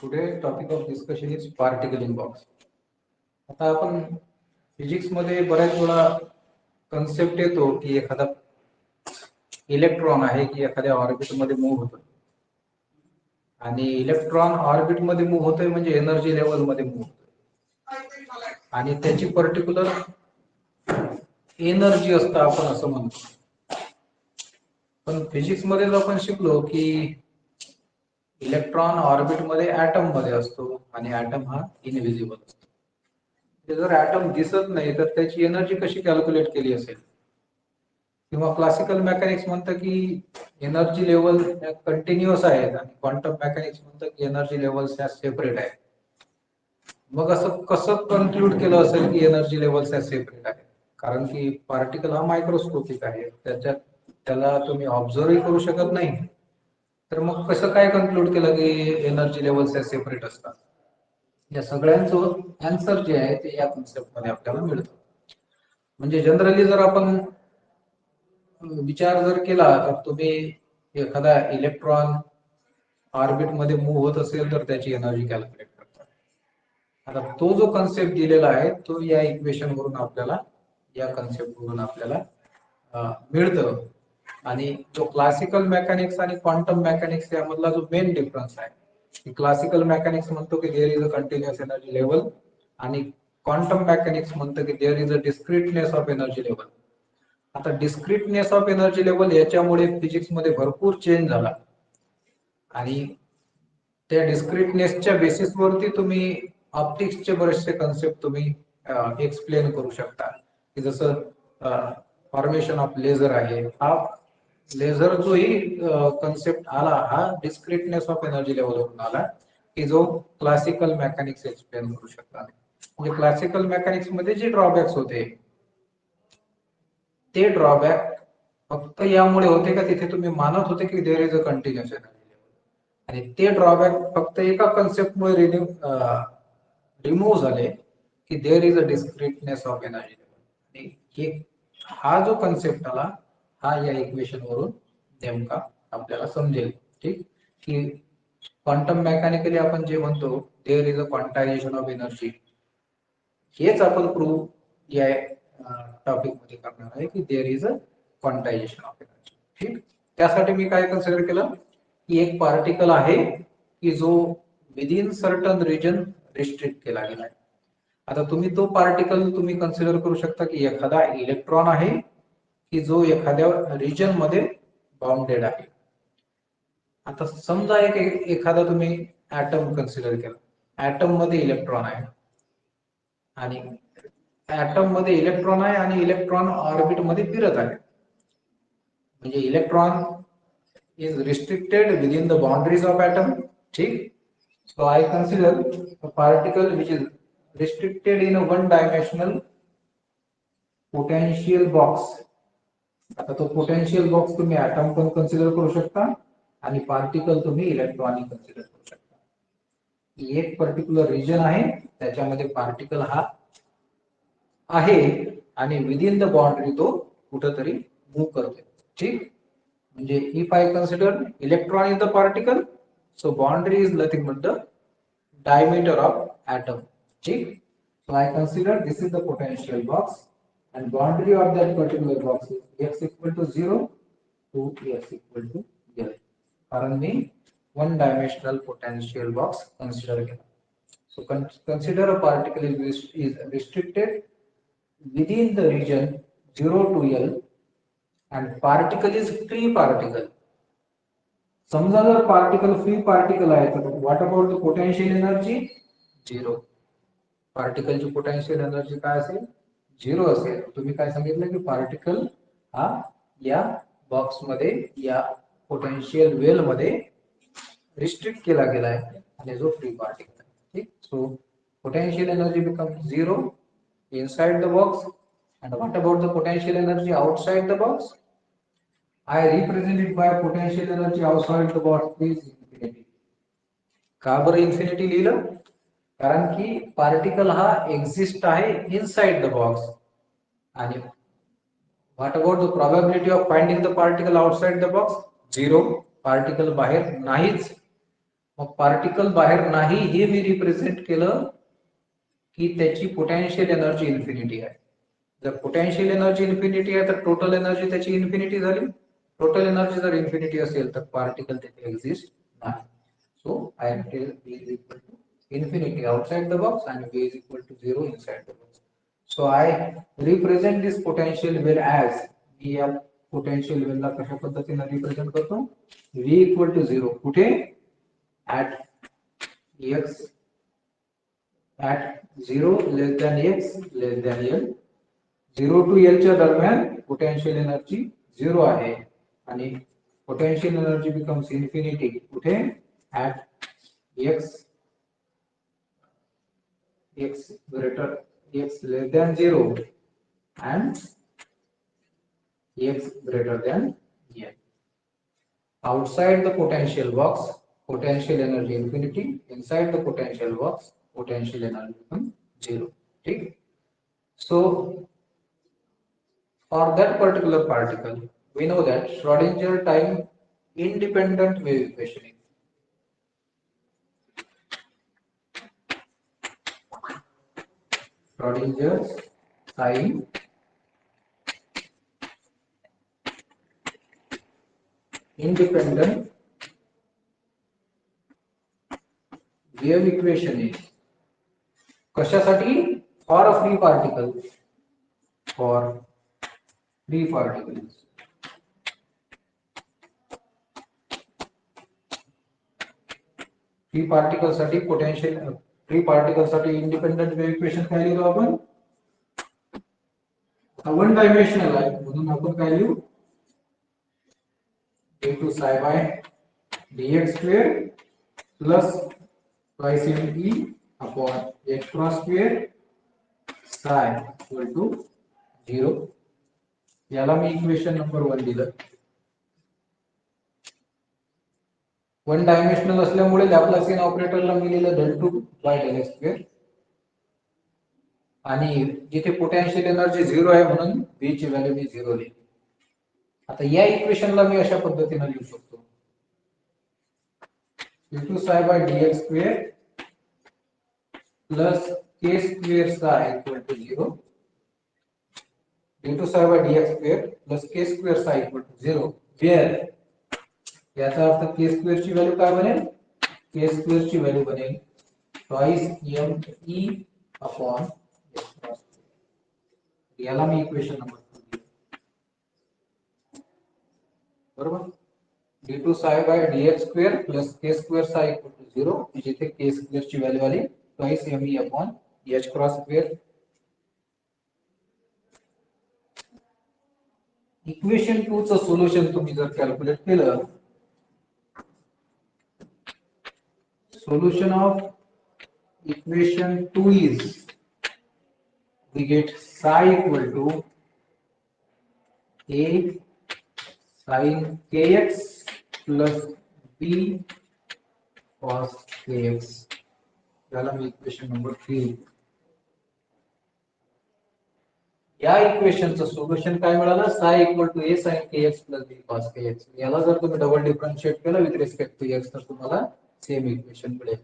Today topic of discussion is particle in box. आता आपण physics मध्ये बऱ्याच वेळा कन्सेप्ट येतो की एखादा इलेक्ट्रॉन आहे की एखाद्या ऑर्बिट मध्ये मूव्ह होतो आणि इलेक्ट्रॉन ऑर्बिट मध्ये मूव्ह होतोय म्हणजे एनर्जी लेवल मध्ये मूव्ह होतोय आणि त्याची पर्टिक्युलर एनर्जी असतं आपण असं म्हणतो. पण फिजिक्स मध्ये आपण शिकलो की इलेक्ट्रॉन ऑर्बिट मध्ये ऍटम मध्ये असतो आणि ऍटम हा इनविजिबल असतो. जर ऍटम दिसत नाही तर त्याची एनर्जी कशी कॅल्क्युलेट केली असेल? किंवा क्लासिकल मेकॅनिक्स म्हणतं की एनर्जी लेवल कंटिन्युअस आहेत आणि क्वांटम मेकॅनिक्स म्हणतं की एनर्जी लेवल्स ह्या सेपरेट आहेत. मग असं कसं कन्क्लूड केलं असेल की एनर्जी लेवल्स ह्या सेपरेट आहेत? कारण की पार्टिकल हा मायक्रोस्कोपिक आहे, त्याला तुम्ही ऑब्झर्वही करू शकत नाही. तर मग कसं काय कन्क्लूड केलं की एनर्जी लेवल्स ह्या सेपरेट असतात? या सगळ्यांचं आन्सर जे आहे ते या कन्सेप्ट मध्ये आपल्याला मिळतं. म्हणजे जनरली जर आपण विचार जर केला तर तुम्ही एखादा इलेक्ट्रॉन ऑर्बिट मध्ये मूव्ह होत असेल तर त्याची एनर्जी कॅल्क्युलेट करता. आता तो जो कन्सेप्ट दिलेला आहे तो या इक्वेशन वरून आपल्याला या कन्सेप्ट वरून आपल्याला मिळतं. आणि जो क्लासिकल मेकॅनिक्स आणि क्वांटम मेकॅनिक्स यामधला जो मेन डिफरन्स आहे, क्लासिकल मेकॅनिक्स म्हणतो की there is a continuous energy level आणि क्वांटम मेकॅनिक्स म्हणतं की there is a discreteness of energy level. आता डिस्क्रीटनेस ऑफ एनर्जी लेवल याच्यामुळे फिजिक्स मध्ये भरपूर चेंज झाला आणि त्या डिस्क्रीटनेसच्या बेसिसवरती तुम्ही ऑप्टिक्सचे बरेचसे कन्सेप्ट तुम्ही एक्सप्लेन करू शकता. की जसं फॉर्मेशन ऑफ लेझर आहे, हा लेझर जोही कन्सेप्ट आला हा डिस्क्रीटनेस ऑफ एनर्जी लेवलवरून आला की जो क्लासिकल मेकॅनिक्स एक्सप्लेन करू शकतात. म्हणजे क्लासिकल मेकॅनिक्स मध्ये जे ड्रॉबॅक्स होते ते ड्रॉबॅक फक्त यामुळे होते का तिथे तुम्ही मानत होते की there is a continuous energy level आणि ते ड्रॉबॅक फक्त एका कन्सेप्टमुळे रिमूव्ह झाले की there is a discreteness of energy level. आणि हा जो कन्सेप्ट आला हा या इक्वेशन वरून नेमका आपल्याला समजेल. ठीक, की क्वांटम मेकॅनिकली आपण जे म्हणतो there is a quantization of energy, हेच आपण प्रूव्ह या टॉपिक मध्ये करणार आहे की there is a quantization of energy. ठीक, त्यासाठी मी काय कन्सिडर केलं की एक पार्टिकल आहे की जो विदिन सर्टन रिजन रिस्ट्रिक्ट केला गेला आहे. आता तुम्ही तो पार्टिकल तुम्ही कन्सिडर करू शकता की एखादा इलेक्ट्रॉन आहे की जो एखाद्या रिजन मध्ये बाउंडेड आहे. आता समजा एखादा तुम्ही ऍटम कन्सिडर केला, ऍटम मध्ये इलेक्ट्रॉन आहे आणि ऍटम मध्ये इलेक्ट्रॉन आहे आणि इलेक्ट्रॉन ऑर्बिट मध्ये फिरत आहे. म्हणजे electron is restricted within the boundaries of atom. ठीक, so I consider a particle which is restricted in a one dimensional potential box. आता तो पोटेन्शियल बॉक्स तुम्ही ऍटम पण कन्सिडर करू शकता आणि पार्टिकल तुम्ही इलेक्ट्रॉनिक कन्सिडर करू शकता. एक पर्टिक्युलर रिजन आहे त्याच्यामध्ये पार्टिकल हा आहे आणि विदिन द बाउंड्री तो कुठेतरी मूव्ह करतोय. ठीक, म्हणजे if I consider electron is the particle, so boundary is nothing but the diameter of atom. ठीक, so I consider this is the potential box and boundary of that particular box is x equal to 0 to x equal to L. कारण मी one dimensional potential box consider केला. So consider a particle is restricted within the region 0 to L and particle is free particle. समजा जर particle free particle आहे तर what about the potential energy? Zero. पार्टिकलची potential energy काय असेल? Zero असेल. तुम्ही काय सांगितलं की पार्टिकल हा या बॉक्स मध्ये या पोटेन्शियल वेल मध्ये रिस्ट्रिक्ट केला गेला आहे आणि जो फ्री पार्टिकल आहे. ठीक, so potential energy becomes zero inside the box and what about the potential energy outside the box? I represent it by potential energy outside the box is infinity. का बरं infinity लिहिलं? कारण की particle हा exist आहे inside the box आणि what about the probability of finding the particle outside the box? Zero. Particle बाहेर नाहीच. मग पार्टिकल बाहेर नाही हे मी रिप्रेझेंट केलं की त्याची पोटेन्शियल एनर्जी इन्फिनिटी आहे. जर पोटेन्शियल एनर्जी इन्फिनिटी आहे तर टोटल एनर्जी त्याची इन्फिनिटी झाली. टोटल एनर्जी जर इन्फिनिटी असेल तर पार्टिकल तिथे एक्झिस्ट नाही. So I tell V is equal to infinity outside the box and V is equal to 0 inside the box. So I represent this potential well as V या potential well ला कशा पद्धतीने represent करतो? V equal to 0 कुठे? At x at 0 less than x less than L. 0 to L च्या दरम्यान potential energy 0 आहे आणि पोटेन्शियल एनर्जी बिकम्स इन्फिनिटी कुठे? At x greater x less than 0 and x greater than L. Outside the potential box, potential energy infinity. Inside the potential box, potential energy becomes 0. ठीक? So for that particular particle, we know that Schrodinger time independent wave equation. Schrodinger's time independent wave equation is कशासाठी? For a free particle. For free particles. Free particle साठी potential free particle साठी independent wave equation काय लिहितो आपण? One dimensional आहे म्हणून आपण काय लिहू? d2 psi by dx square plus twice me upon h cross square psi equal to 0. याला मी इक्वेशन नंबर 1 दिलं. वन डायमेन्शनल असल्यामुळे लॅप्लासियन ऑपरेटरला मी लिहिलं del 2 by del x square आणि जिथे पोटेन्शियल एनर्जी 0 आहे म्हणून v ची व्हॅल्यू मी 0 लिहिली. आता या इक्वेशनला मी अशा पद्धतीने लिहू शकतो d2 psi by dx square plus k square psi equal to 0. d2 psi by dx square plus k square psi equal to 0 where याचा अर्थ k स्क्वेअर ची व्हॅल्यू काय बनेल? k स्क्वेअर ची व्हॅल्यू बनेल twice me upon x cross. याला मी equation number 2 दिलं. बरोबर? d2 psi by dx square plus k square psi equal to 0 जिथे k स्क्वेअर ची व्हॅल्यू आली twice me upon h cross square. Equation 2 चं solution तुम्ही जर कॅल्क्युलेट केलं, solution of equation 2 is we get psi equal to a sin kx plus b cos kx. याला मी equation number 3. या इक्वेशनचं solution काय मिळालं? psi equal to a sin kx plus b cos kx. याला जर तुम्ही डबल डिफरन्शिएट केलं with respect to x तर तुम्हाला सेम इक्वेशन मिळेल.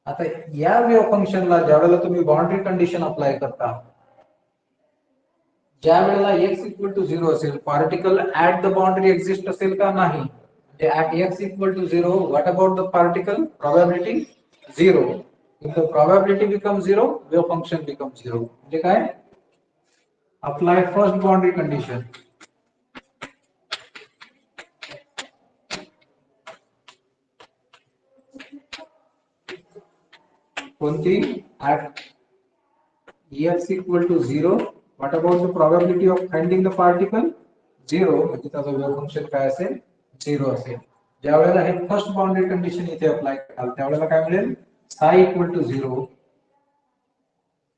आता या वेव्ह फंक्शनला ज्यावेळेला तुम्ही बाउंड्री कंडिशन अप्लाय करता, ज्या वेळेला x इक्वल टू 0 असेल particle at the boundary exist असेल का? नाही. म्हणजे at x equal to 0 what about the particle? Probability 0. If the probability become 0 wave function become 0. म्हणजे काय? Apply first boundary condition. कोणती? At x equal to 0 what about the probability of finding the particle? 0. म्हणजे त्याचं wave function काय असेल? 0 असेल. ज्या वेळेला हे फर्स्ट बाउंड्री कंडिशन इथे अप्लाय कराल त्यावेळेला काय मिळेल? psi equal to 0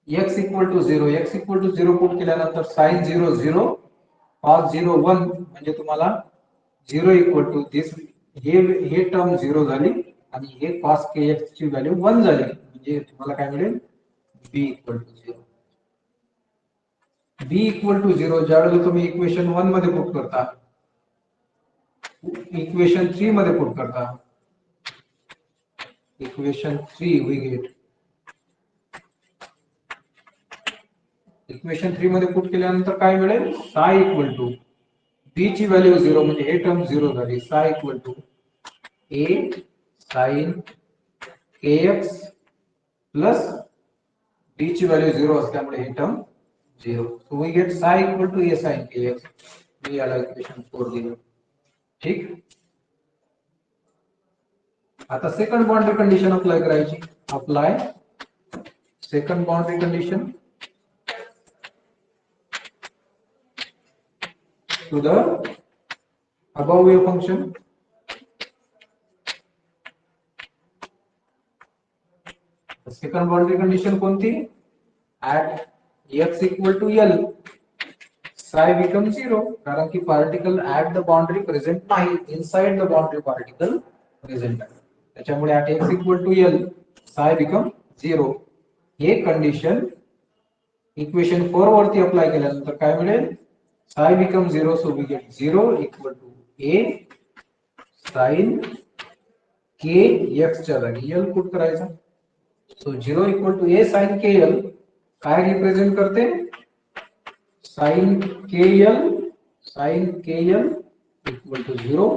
x equal to 0 x equal to 0 put केल्यानंतर sin 0 0 cos 0 1 म्हणजे तुम्हाला 0 equal to this हे टर्म 0 झाली आणि हे cos kx ची व्हॅल्यू 1 झाली म्हणजे तुम्हाला काय मिळेल? b equal to 0. b equal to 0 ज्यावेळेला तुम्ही इक्वेशन 1 मध्ये पुट करता, इक्वेशन 3 मध्ये पुट करता इक्वेशन 3 वी गेट, इक्वेशन 3 मध्ये पुट केल्यानंतर काय मिळेल, साय इक्वल टू बी ची व्हॅल्यू 0 म्हणजे हे टर्म 0 झाली, psi equal to a sine kx plus D ची व्हॅल्यू 0 असल्यामुळे हे term 0. So we get psi equal to a sine kx. मी याला इक्वेशन 4 दिलं. ठीक. आता सेकंड बाउंड्री कंडिशन अप्लाय करायची. Apply second boundary condition to the above wave function. Second boundary condition कोणती, at x equal to L psi becomes 0, कारण की particle at the boundary present नाही, inside the boundary particle present आहे. त्याच्यामुळे at x equal to L psi become 0. हे condition equation 4 वरती apply केल्यानंतर काय मिळेल, psi becomes 0, so we get 0 equal to a sin kx च्या जागी L पुट करायचा. So 0 equal to a sin kl काय रिप्रेझेंट करते, sin kl equal to 0.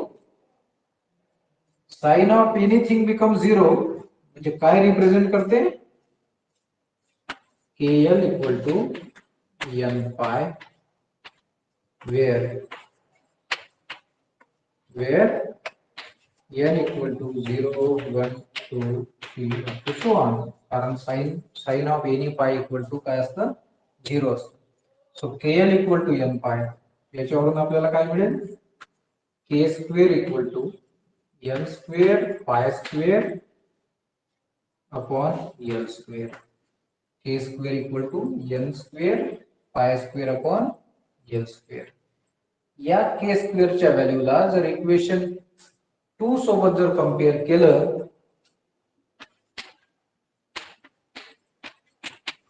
Sine of anything become 0 म्हणजे काय रिप्रेझेंट करते, kl equal to n pi where n equal to 0 1 2 3 up to so on, कारण sin of any pi equal to काय असतं, 0 असतं. So kl equal to n pi, याच्यावरून आपल्याला काय मिळेल, k square equal to n square pi square upon l square. k square equal to n square pi square upon l square. या k square च्या व्हॅल्यूला जर इक्वेशन 2 सोबत जर compare केलं,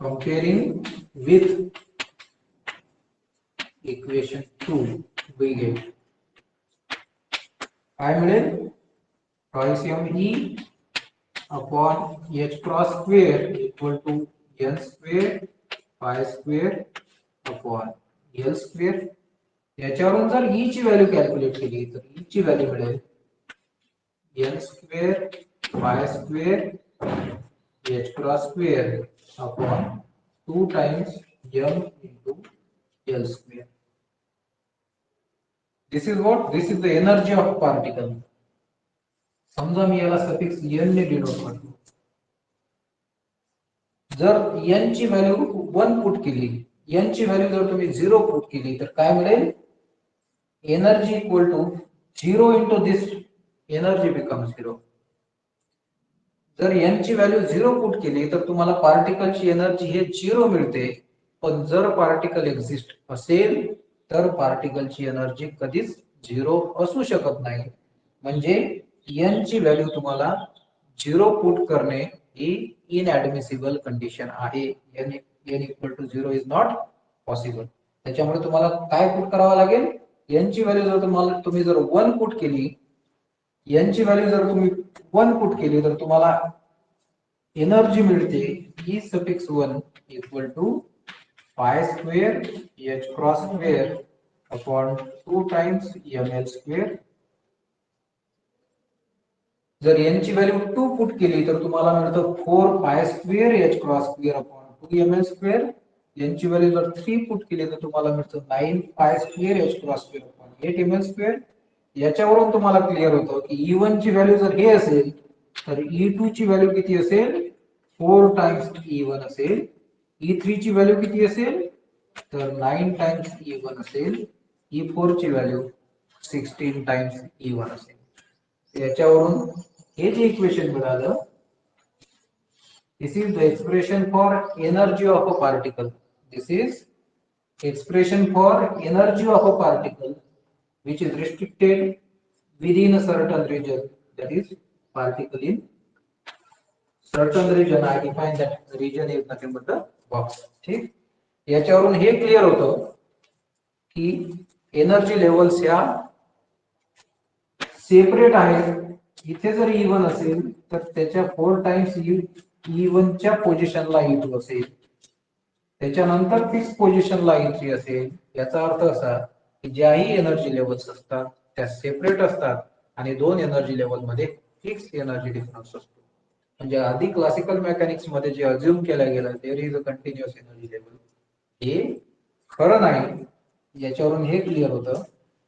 comparing with equation 2 we get काय मिळेल, Poisson E upon h cross square equal to n square pi square upon l square. याच्यावरून जर E ची व्हॅल्यू कॅल्क्युलेट केली तर E ची व्हॅल्यू मिळेल n square pi square h cross square upon 2 times m into l square. This is what? This is the energy of particle. समजा मी याला suffix n ने डिनोट करतो. जर n ची व्हॅल्यू 1 पुट केली, n ची व्हॅल्यू जर तुम्ही 0 पुट केली तर काय मिळेल, energy equal to 0 into this energy becomes 0. जर n ची व्हॅल्यू 0 पुट केली तर तुम्हाला पार्टिकलची एनर्जी हे 0 मिळते, पण जर पार्टिकल एक्झिस्ट असेल तर पार्टिकलची एनर्जी कधीच 0 असू शकत नाही. म्हणजे n ची व्हॅल्यू तुम्हाला 0 पुट करणे ही इनएडमिसिबल कंडिशन आहे. n equal to 0 is not possible. त्याच्यामुळे तुम्हाला काय पुट करावं लागेल, n ची व्हॅल्यू जर तुम्ही जर 1 पुट केली, n ची व्हॅल्यू जर तुम्ही 1 पुट केली तर तुम्हाला एनर्जी मिळते E suffix 1 equal to pi square h cross square upon 2 times ml square. जर n ची व्हॅल्यू 2 पुट केली तर तुम्हाला मिळतं 4 pi square h cross square upon 2 ml square. n ची व्हॅल्यू जर 3 पुट केली तर तुम्हाला मिळतं 9 pi square h cross square upon 8 ml square. याच्यावरून तुम्हाला क्लिअर होतं की E1 ची व्हॅल्यू जर हे असेल तर E2 ची व्हॅल्यू किती असेल, 4 टाइम्स E1 असेल. E3 ची व्हॅल्यू किती असेल तर 9 टाइम्स E1 असेल. E4 ची व्हॅल्यू 16 टाइम्स E1 असेल. याच्यावरून हे जे इक्वेशन मिळालं, this is the expression for energy of a particle. This is expression for energy of a particle which is restricted within a certain region, that is particle in certain region. I define that region is nothing but the box. ठीक. याच्यावरून हे clear होतं की energy levels या separate आहेत इथे जर E1 असेल तर त्याच्या 4 टाइम्स E1 च्या पोझिशनला E2 असेल, त्याच्यानंतर फिक्स पोझिशनला E3 असेल. याचा अर्थ असा की ज्याही एनर्जी लेवल्स असतात त्या सेपरेट असतात आणि दोन एनर्जी लेवल मध्ये फिक्स एनर्जी डिफरन्स असतो. म्हणजे आधी क्लासिकल मेकॅनिक्स मध्ये जे अज्युम केलं गेलं there is a continuous energy level, हे खरं नाही. याच्यावरून हे क्लिअर होतं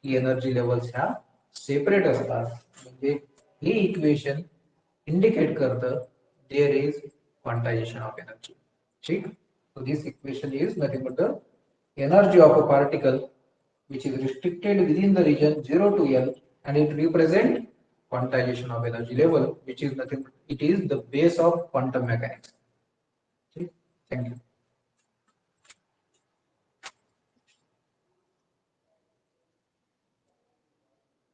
की एनर्जी लेवल्स ह्या सेपरेट असतात. म्हणजे हे इक्वेशन इंडिकेट करतं there is quantization of energy. ठीक. So this equation is nothing but the energy of a particle which is restricted within the region 0 to L, and it represent quantization of energy level, which is nothing, it is the base of quantum mechanics. Okay? Thank you.